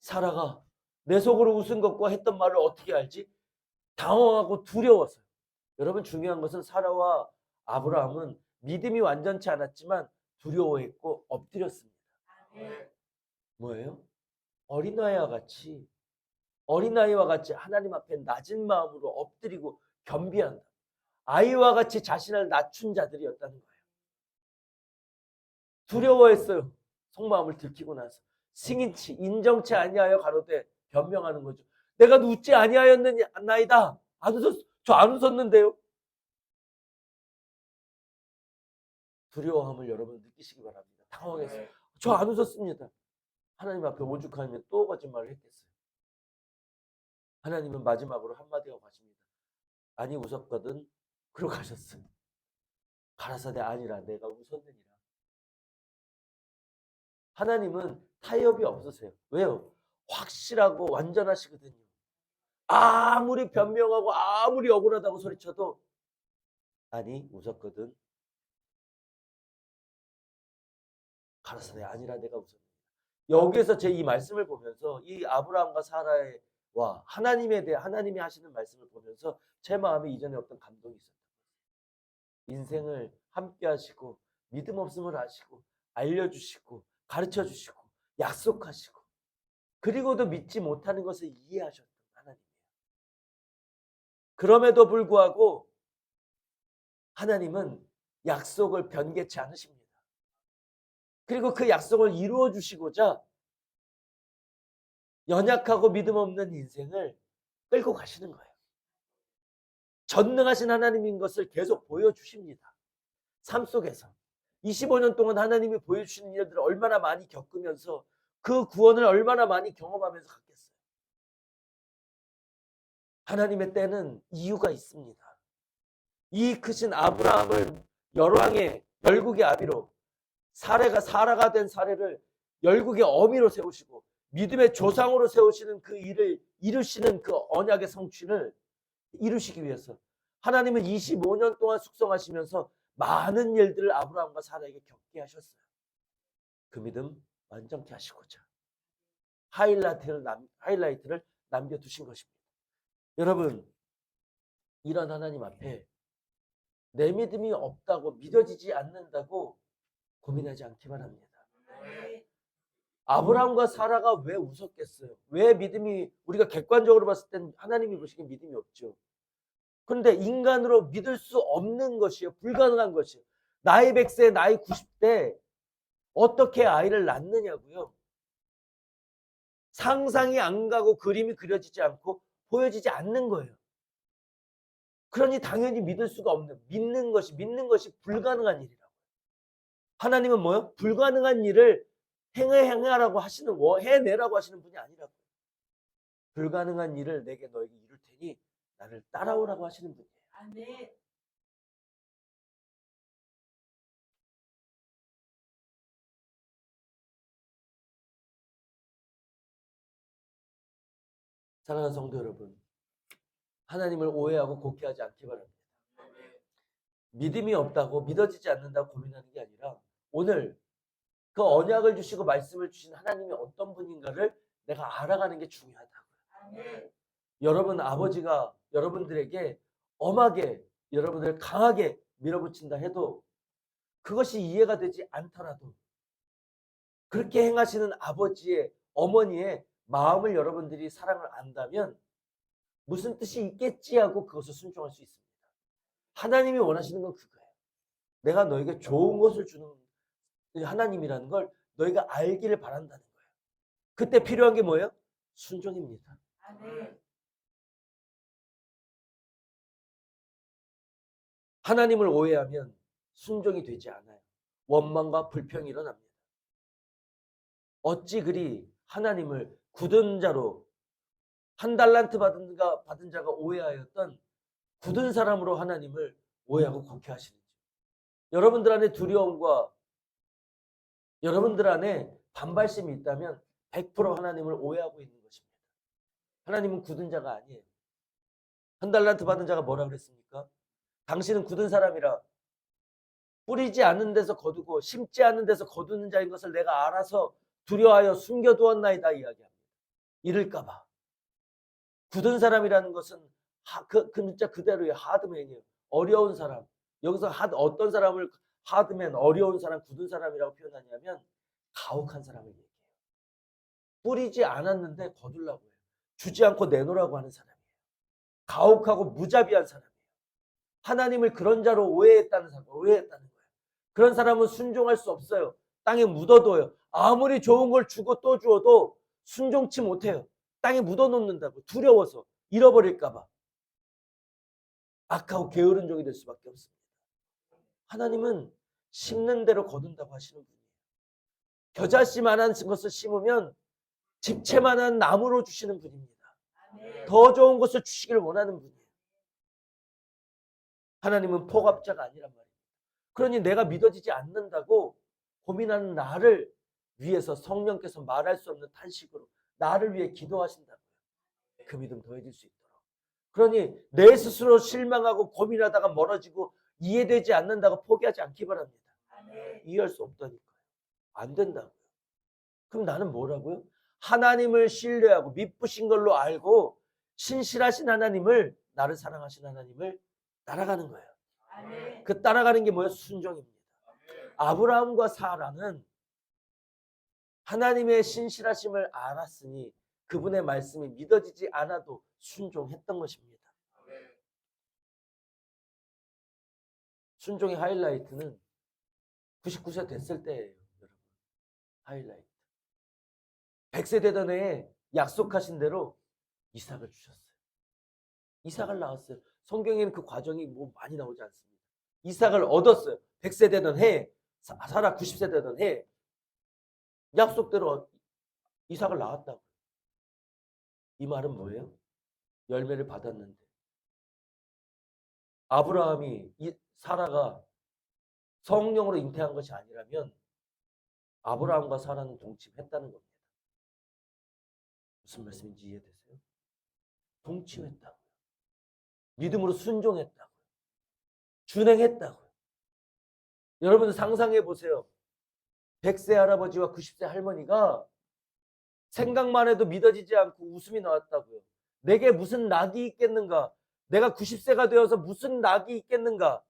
사라가 내 속으로 웃은 것과 했던 말을 어떻게 알지? 당황하고 두려워서요. 여러분 중요한 것은 사라와 아브라함은 믿음이 완전치 않았지만 두려워했고 엎드렸습니다. 아멘. 뭐예요? 어린아이와 같이 하나님 앞에 낮은 마음으로 엎드리고 겸비한다. 아이와 같이 자신을 낮춘 자들이었다는 거예요. 두려워했어요. 속마음을 들키고 나서 승인치 인정치 아니하여 가로되 변명하는 거죠. 내가 웃지 아니하였나이다. 저 안 웃었는데요. 두려워함을 여러분 느끼시기 바랍니다. 당황했어요. 저 안 웃었습니다. 하나님 앞에 오죽하면 또 거짓말을 했겠어요. 하나님은 마지막으로 한마디 하고 가십니다. 아니 웃었거든. 그러고 가셨어요. 가라사대 아니라 내가 웃었느니라. 하나님은 타협이 없으세요. 왜요? 확실하고 완전하시거든요. 아무리 변명하고 아무리 억울하다고 소리쳐도 아니 웃었거든. 가라사대 아니라 내가 웃었느니라. 여기에서 제 이 말씀을 보면서 이 아브라함과 사라와 하나님에 대해 하나님이 하시는 말씀을 보면서 제 마음에 이전에 어떤 감동이 있었어요. 인생을 함께 하시고 믿음 없음을 아시고 알려주시고 가르쳐주시고 약속하시고 그리고도 믿지 못하는 것을 이해하셨던 하나님이에요. 그럼에도 불구하고 하나님은 약속을 변개치 않으십니다. 그리고 그 약속을 이루어 주시고자 연약하고 믿음 없는 인생을 끌고 가시는 거예요. 전능하신 하나님인 것을 계속 보여주십니다. 삶 속에서 25년 동안 하나님이 보여주시는 일들을 얼마나 많이 겪으면서 그 구원을 얼마나 많이 경험하면서 갔겠어요. 하나님의 때는 이유가 있습니다. 이 크신 아브라함을 열왕의 열국의 아비로 사라가 된 사례를 열국의 어미로 세우시고 믿음의 조상으로 세우시는 그 일을 이루시는 그 언약의 성취를 이루시기 위해서 하나님은 25년 동안 숙성하시면서 많은 일들을 아브라함과 사라에게 겪게 하셨어요. 그 믿음 완전케 하시고자 하이라이트를 남겨두신 것입니다. 여러분, 이런 하나님 앞에 내 믿음이 없다고 믿어지지 않는다고 고민하지 않기 바랍니다. 아브라함과 사라가 왜 웃었겠어요? 왜 믿음이 우리가 객관적으로 봤을 땐 하나님이 보시기엔 믿음이 없죠. 그런데 인간으로 믿을 수 없는 것이요. 불가능한 것이요. 나이 100세, 나이 90대 어떻게 아이를 낳느냐고요. 상상이 안 가고 그림이 그려지지 않고 보여지지 않는 거예요. 그러니 당연히 믿을 수가 없는 믿는 것이 불가능한 일이라고. 하나님은 뭐요? 불가능한 일을 행하라고 하시는 해내라고 하시는 분이 아니라고. 불가능한 일을 내게 너에게 이룰 테니 나를 따라오라고 하시는 분이에요. 아멘. 사랑하는 성도 여러분, 하나님을 오해하고 곡해하지 않기 바랍니다. 믿음이 없다고 믿어지지 않는다고 고민하는 게 아니라 오늘 그 언약을 주시고 말씀을 주신 하나님이 어떤 분인가를 내가 알아가는 게 중요하다고요. 아멘. 여러분 아버지가 여러분들에게 엄하게 여러분을 강하게 밀어붙인다 해도 그것이 이해가 되지 않더라도 그렇게 행하시는 아버지의 어머니의 마음을 여러분들이 사랑을 안다면 무슨 뜻이 있겠지 하고 그것을 순종할 수 있습니다. 하나님이 원하시는 건 그거예요. 내가 너에게 좋은 것을 주는 하나님이라는 걸 너희가 알기를 바란다는 거예요. 그때 필요한 게 뭐예요? 순종입니다. 하나님을 오해하면 순종이 되지 않아요. 원망과 불평이 일어납니다. 어찌 그리 하나님을 굳은 자로 한 달란트 받은 자가 오해하였던 굳은 사람으로 하나님을 오해하고 곡해하시는지. 여러분들 안에 두려움과 여러분들 안에 반발심이 있다면 100% 하나님을 오해하고 있는 것입니다. 하나님은 굳은 자가 아니에요. 한 달란트 받은 자가 뭐라 그랬습니까? 당신은 굳은 사람이라 뿌리지 않는 데서 거두고 심지 않는 데서 거두는 자인 것을 내가 알아서 두려워하여 숨겨두었나이다 이야기합니다. 이럴까봐. 굳은 사람이라는 것은 그 문자 그대로의 하드맨이에요. 어려운 사람. 여기서 어떤 사람을 하드맨, 어려운 사람, 굳은 사람이라고 표현하냐면 가혹한 사람을 얘기해요. 뿌리지 않았는데 거두려고 해요. 주지 않고 내놓으라고 하는 사람이에요. 가혹하고 무자비한 사람이에요. 하나님을 그런 자로 오해했다는 거예요. 그런 사람은 순종할 수 없어요. 땅에 묻어둬요. 아무리 좋은 걸 주고 또 주어도 순종치 못해요. 땅에 묻어놓는다고. 두려워서 잃어버릴까 봐. 악하고 게으른 종이 될 수밖에 없습니다. 하나님은 심는 대로 거둔다고 하시는 분이에요. 겨자씨만한 것을 심으면 집채만한 나무로 주시는 분입니다. 더 좋은 것을 주시기를 원하는 분이에요. 하나님은 포갑자가 아니란 말이에요. 그러니 내가 믿어지지 않는다고 고민하는 나를 위해서 성령께서 말할 수 없는 탄식으로 나를 위해 기도하신다고요. 그 믿음 더해질 수 있도록. 그러니 내 스스로 실망하고 고민하다가 멀어지고 이해되지 않는다고 포기하지 않기 바랍니다. 이해할 수 없다니까요. 안 된다고요. 그럼 나는 뭐라고요? 하나님을 신뢰하고 믿으신 걸로 알고 신실하신 하나님을, 나를 사랑하신 하나님을 따라가는 거예요. 그 따라가는 게 뭐예요? 순종입니다. 아브라함과 사라는 하나님의 신실하심을 알았으니 그분의 말씀이 믿어지지 않아도 순종했던 것입니다. 순종의 하이라이트는 99세 됐을 때예요. 여러분. 하이라이트. 100세 되던 해에 약속하신 대로 이삭을 주셨어요. 이삭을 낳았어요. 성경에는 그 과정이 뭐 많이 나오지 않습니다. 이삭을 얻었어요. 100세 되던 해에, 사라 90세 되던 해에 약속대로 이삭을 낳았다고. 이 말은 뭐예요? 열매를 받았는데 아브라함이 사라가 성령으로 잉태한 것이 아니라면 아브라함과 사라는 동침했다는 겁니다. 무슨 말씀인지 이해되세요? 동침했다고요. 믿음으로 순종했다고요. 준행했다고요. 여러분 상상해 보세요. 100세 할아버지와 90세 할머니가 생각만 해도 믿어지지 않고 웃음이 나왔다고요. 내게 무슨 낙이 있겠는가? 내가 90세가 되어서 무슨 낙이 있겠는가?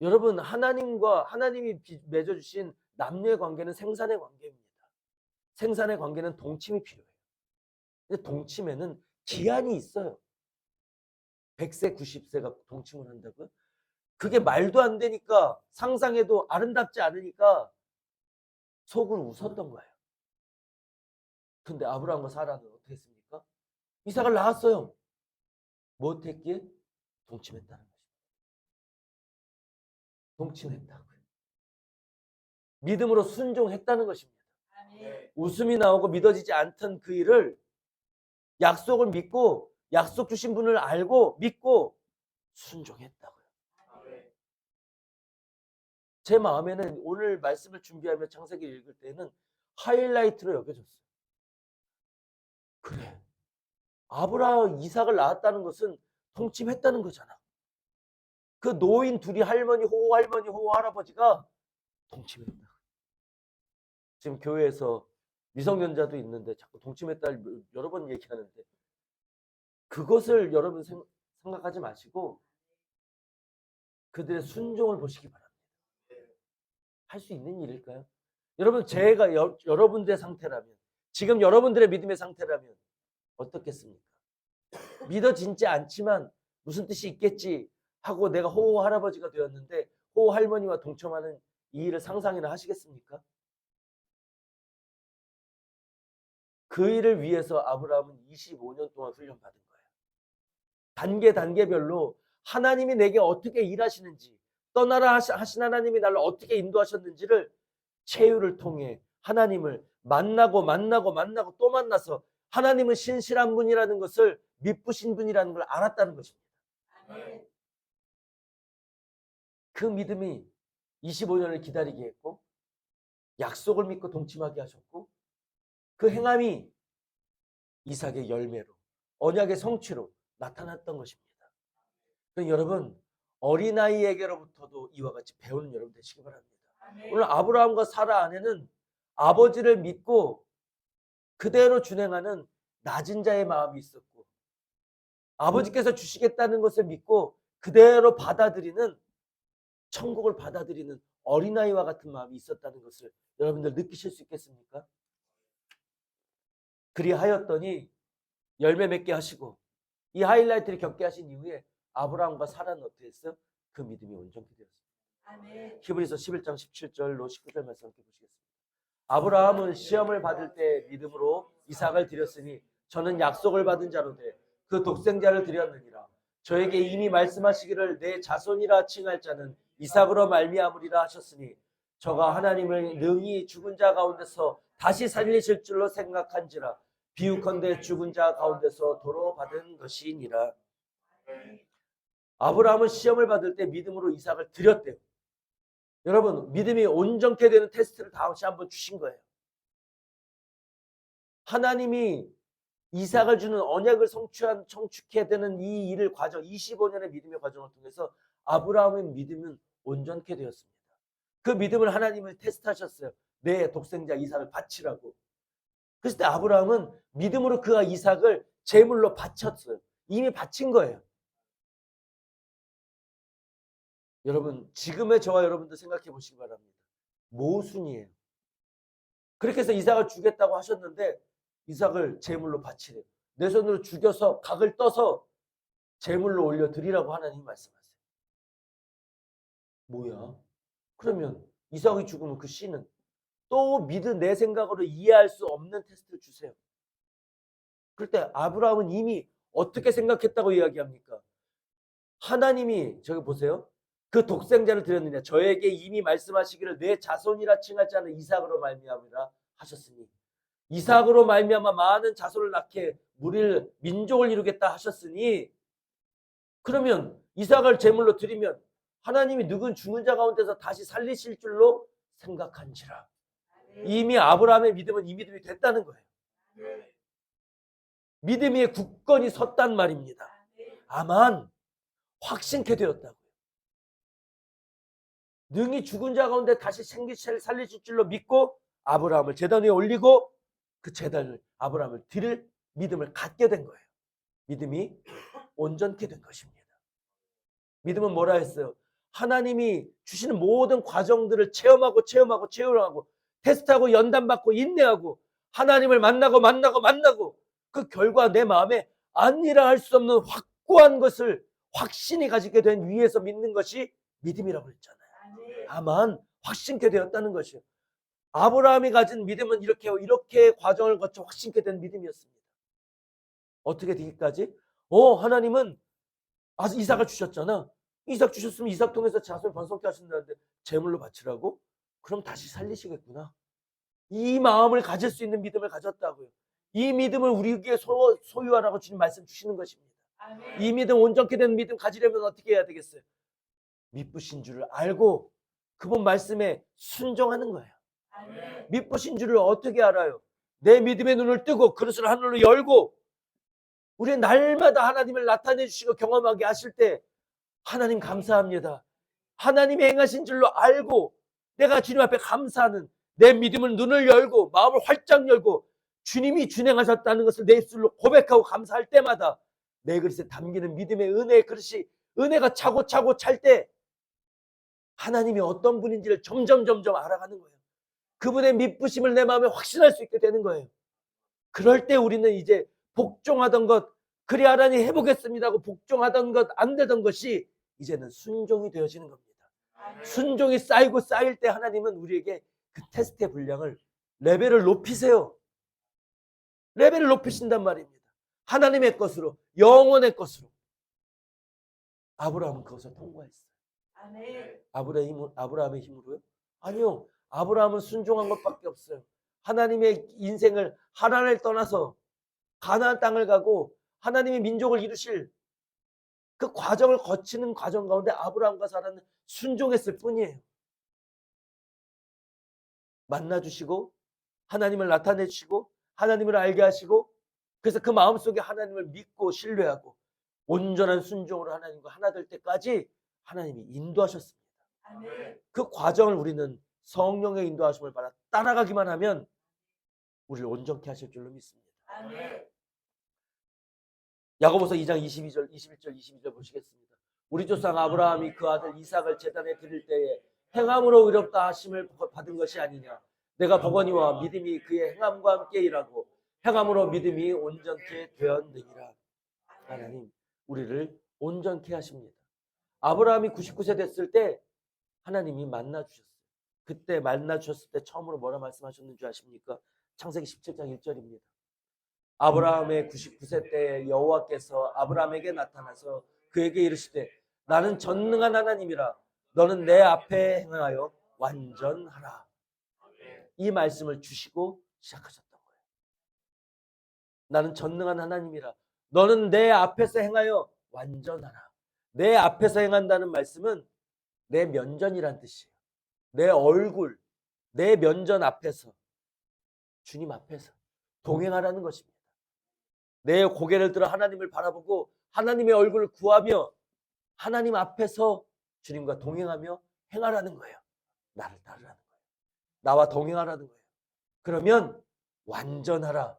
여러분 하나님이 맺어주신 남녀의 관계는 생산의 관계입니다. 생산의 관계는 동침이 필요해요. 근데 동침에는 기한이 있어요. 100세, 90세가 동침을 한다고요? 그게 말도 안 되니까 상상해도 아름답지 않으니까 속을 웃었던 거예요. 근데 아브라함과 사라는 어떻게 했습니까? 이삭을 낳았어요. 뭐 어떻게? 동침했다는 것입니다. 동침했다고요. 믿음으로 순종했다는 것입니다. 웃음이 나오고 믿어지지 않던 그 일을 약속을 믿고 약속 주신 분을 알고 믿고 순종했다고요. 제 마음에는 오늘 말씀을 준비하며 창세기 읽을 때는 하이라이트로 여겨졌어요. 그래. 아브라함 이삭을 낳았다는 것은 동침했다는 거잖아. 그 노인 둘이 할머니 호호 할아버지가 동침했다. 지금 교회에서 미성년자도 있는데 자꾸 동침했다 여러 번 얘기하는데 그것을 여러분 생각하지 마시고 그들의 순종을 보시기 바랍니다. 할 수 있는 일일까요? 여러분, 제가 여러분들의 상태라면, 지금 여러분들의 믿음의 상태라면 어떻겠습니까? 믿어지지 않지만 무슨 뜻이 있겠지 하고 내가 호호 할아버지가 되었는데 호호 할머니와 동참하는 이 일을 상상이나 하시겠습니까? 그 일을 위해서 아브라함은 25년 동안 훈련받은 거예요. 단계별로 하나님이 내게 어떻게 일하시는지, 떠나라 하신 하나님이 나를 어떻게 인도하셨는지를 체유를 통해 하나님을 만나고 또 만나서 하나님은 신실한 분이라는 것을, 믿으신 분이라는 걸 알았다는 것입니다. 그 믿음이 25년을 기다리게 했고 약속을 믿고 동침하게 하셨고 그 행함이 이삭의 열매로, 언약의 성취로 나타났던 것입니다. 그럼 여러분, 어린아이에게로부터도 이와 같이 배우는 여러분 되시기 바랍니다. 오늘 아브라함과 사라 안에는 아버지를 믿고 그대로 준행하는 낮은 자의 마음이 있었고 아버지께서 주시겠다는 것을 믿고 그대로 받아들이는, 천국을 받아들이는 어린아이와 같은 마음이 있었다는 것을 여러분들 느끼실 수 있겠습니까? 그리하였더니 열매 맺게 하시고 이 하이라이트를 겪게 하신 이후에 아브라함과 사라는 어떻게 했어요? 그 믿음이 온전히 되었습니다. 아멘. 히브리서 11장 17절로 19절 말씀 함께 보시겠습니다. 아브라함은 시험을 받을 때 믿음으로 이삭을 드렸으니 저는 약속을 받은 자로 돼 그 독생자를 드렸느니라. 저에게 이미 말씀하시기를 내 자손이라 칭할 자는 이삭으로 말미암으리라 하셨으니 저가 하나님을 능히 죽은 자 가운데서 다시 살리실 줄로 생각한지라. 비유컨대 죽은 자 가운데서 도로 받은 것이니라. 아브라함은 시험을 받을 때 믿음으로 이삭을 드렸대요. 여러분, 믿음이 온전케 되는 테스트를 다시 한번 주신 거예요. 하나님이 이삭을 주는 언약을 성취해야 되는 이 일을 과정, 25년의 믿음의 과정을 통해서 아브라함의 믿음은 온전케 되었습니다. 그 믿음을 하나님을 테스트하셨어요. 내 독생자 이삭을 바치라고. 그랬을 때 아브라함은 믿음으로 그 이삭을 제물로 바쳤어요. 이미 바친 거예요. 여러분, 지금의 저와 여러분들 생각해 보시기 바랍니다. 모순이에요. 그렇게 해서 이삭을 주겠다고 하셨는데 이삭을 제물로 바치래요. 내 손으로 죽여서 각을 떠서 제물로 올려드리라고 하나님이 말씀하세요. 뭐야? 그러면 이삭이 죽으면 그 씨는 또 믿은 내 생각으로 이해할 수 없는 테스트를 주세요. 그럴 때 아브라함은 이미 어떻게 생각했다고 이야기합니까? 하나님이, 저기 보세요. 그 독생자를 드렸느냐 저에게 이미 말씀하시기를 내 자손이라 칭할 자는 이삭으로 말미암으리라 하셨으니 이삭으로 말미암아 많은 자손을 낳게 무리를 민족을 이루겠다 하셨으니 그러면 이삭을 제물로 드리면 하나님이 누군 죽은 자 가운데서 다시 살리실 줄로 생각한지라. 이미 아브라함의 믿음은 이 믿음이 됐다는 거예요. 믿음이 굳건히 섰단 말입니다. 다만 확신케 되었다고요. 능히 죽은 자 가운데 다시 살리실 줄로 믿고 아브라함을 제단 위에 올리고 그 제단을 아브라함을 드릴 믿음을 갖게 된 거예요. 믿음이 온전케 된 것입니다. 믿음은 뭐라 했어요? 하나님이 주시는 모든 과정들을 체험하고 테스트하고 연단받고 인내하고 하나님을 만나고 그 결과 내 마음에 아니라 할 수 없는 확고한 것을 확신이 가지게 된 위에서 믿는 것이 믿음이라고 했잖아요. 다만 확신케 되었다는 것이요. 아브라함이 가진 믿음은 이렇게 과정을 거쳐 확신케 된 믿음이었습니다. 어떻게 되기까지? 하나님은 이삭을 주셨잖아. 이삭 주셨으면 이삭 통해서 자손을 번성케 하신다는데 제물로 바치라고? 그럼 다시 살리시겠구나. 이 마음을 가질 수 있는 믿음을 가졌다고요. 이 믿음을 우리에게 소유하라고 주님 말씀 주시는 것입니다. 아멘. 이 믿음, 온전케 된 믿음 가지려면 어떻게 해야 되겠어요? 믿으신 줄을 알고 그분 말씀에 순종하는 거예요. 아멘. 믿으신 줄을 어떻게 알아요? 내 믿음의 눈을 뜨고 그릇을 하늘로 열고 우리 날마다 하나님을 나타내 주시고 경험하게 하실 때 하나님 감사합니다. 하나님이 행하신 줄로 알고 내가 주님 앞에 감사하는 내 믿음을 눈을 열고 마음을 활짝 열고 주님이 준행하셨다는 것을 내 입술로 고백하고 감사할 때마다 내 그릇에 담기는 믿음의 은혜의 그릇이 은혜가 차고 찰 때 하나님이 어떤 분인지를 점점 알아가는 거예요. 그분의 미쁘심을 내 마음에 확신할 수 있게 되는 거예요. 그럴 때 우리는 이제 복종하던 것, 그리 하나님 해보겠습니다 하고 복종하던 것, 안 되던 것이 이제는 순종이 되어지는 겁니다. 순종이 쌓이고 쌓일 때 하나님은 우리에게 그 테스트의 분량을 레벨을 높이세요. 레벨을 높이신단 말입니다. 하나님의 것으로, 영원의 것으로. 아브라함은 그것을 통과했어요. 아브라함의 힘으로요? 아니요. 아브라함은 순종한 것밖에 없어요. 하나님의 인생을 하란을 떠나서 가나안 땅을 가고 하나님의 민족을 이루실 그 과정을 거치는 과정 가운데 아브라함과 사라는 순종했을 뿐이에요. 만나주시고 하나님을 나타내 주시고 하나님을 알게 하시고 그래서 그 마음속에 하나님을 믿고 신뢰하고 온전한 순종으로 하나님과 하나 될 때까지 하나님이 인도하셨습니다. 그 과정을 우리는 성령의 인도하심을 받아 따라가기만 하면 우리를 온전케 하실 줄로 믿습니다. 야고보서 2장 22절, 21절, 22절 보시겠습니다. 우리 조상 아브라함이 그 아들 이삭을 제단에 드릴 때에 행함으로 의롭다 하심을 받은 것이 아니냐. 내가 보거니와 믿음이 그의 행함과 함께 일하고 행함으로 믿음이 온전케 되었느니라. 하나님 우리를 온전케 하십니다. 아브라함이 99세 됐을 때 하나님이 만나주셨어요. 그때 만나주셨을 때 처음으로 뭐라 말씀하셨는 줄 아십니까? 창세기 17장 1절입니다. 아브라함의 99세 때에 여호와께서 아브라함에게 나타나서 그에게 이르시되 나는 전능한 하나님이라 너는 내 앞에 행하여 완전하라. 이 말씀을 주시고 시작하셨던 거예요. 나는 전능한 하나님이라 너는 내 앞에서 행하여 완전하라. 내 앞에서 행한다는 말씀은 내 면전이란 뜻이에요. 내 얼굴, 내 면전 앞에서 주님 앞에서 동행하라는 것입니다. 내 고개를 들어 하나님을 바라보고 하나님의 얼굴을 구하며 하나님 앞에서 주님과 동행하며 행하라는 거예요. 나를 따르라는 거예요. 나와 동행하라는 거예요. 그러면 완전하라.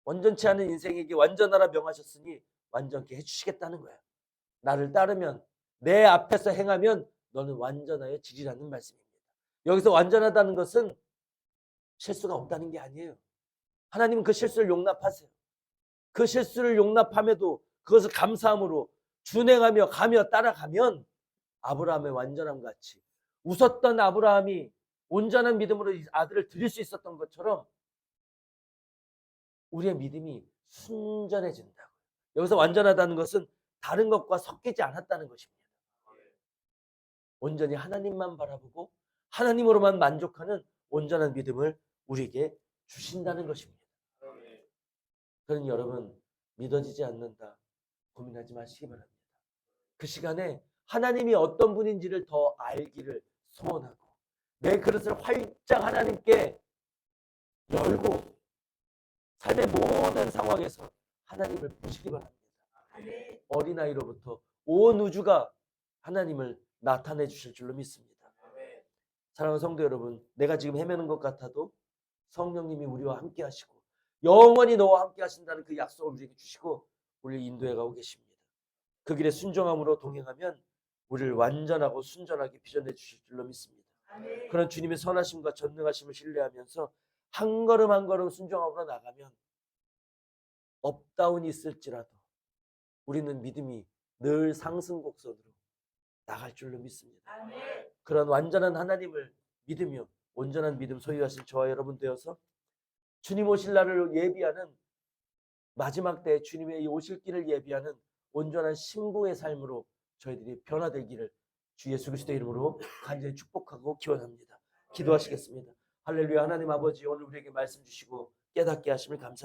완전치 않은 인생에게 완전하라 명하셨으니 완전케 해주시겠다는 거예요. 나를 따르면 내 앞에서 행하면 너는 완전하여 지리라는 말씀입니다. 여기서 완전하다는 것은 실수가 없다는 게 아니에요. 하나님은 그 실수를 용납하세요. 그 실수를 용납함에도 그것을 감사함으로 준행하며 가며 따라가면 아브라함의 완전함 같이 웃었던 아브라함이 온전한 믿음으로 아들을 드릴 수 있었던 것처럼 우리의 믿음이 순전해진다고요. 여기서 완전하다는 것은 다른 것과 섞이지 않았다는 것입니다. 온전히 하나님만 바라보고 하나님으로만 만족하는 온전한 믿음을 우리에게 주신다는 것입니다. 그러니 여러분 믿어지지 않는다 고민하지 마시기 바랍니다. 그 시간에 하나님이 어떤 분인지를 더 알기를 소원하고 내 그릇을 활짝 하나님께 열고 삶의 모든 상황에서 하나님을 보시기 바랍니다. 어린아이로부터 온 우주가 하나님을 나타내 주실 줄로 믿습니다. 사랑하는 성도 여러분, 내가 지금 헤매는 것 같아도 성령님이 우리와 함께 하시고 영원히 너와 함께 하신다는 그 약속을 우리에게 주시고 우리를 인도해 가고 계십니다. 그 길에 순종함으로 동행하면 우리를 완전하고 순전하게 빚어내 주실 줄로 믿습니다. 그런 주님의 선하심과 전능하심을 신뢰하면서 한 걸음 한 걸음 순종함으로 나가면 업다운이 있을지라도 우리는 믿음이 늘 상승 곡선으로 나갈 줄로 믿습니다. 그런 완전한 하나님을 믿으며 온전한 믿음 소유하신 저와 여러분 되어서 주님 오실 날을 예비하는 마지막 때 주님의 오실 길을 예비하는 온전한 신부의 삶으로 저희들이 변화되기를 주 예수 그리스도의 이름으로 간절히 축복하고 기원합니다. 기도하시겠습니다. 할렐루야. 하나님 아버지 오늘 우리에게 말씀 주시고 깨닫게 하심을 감사합니다.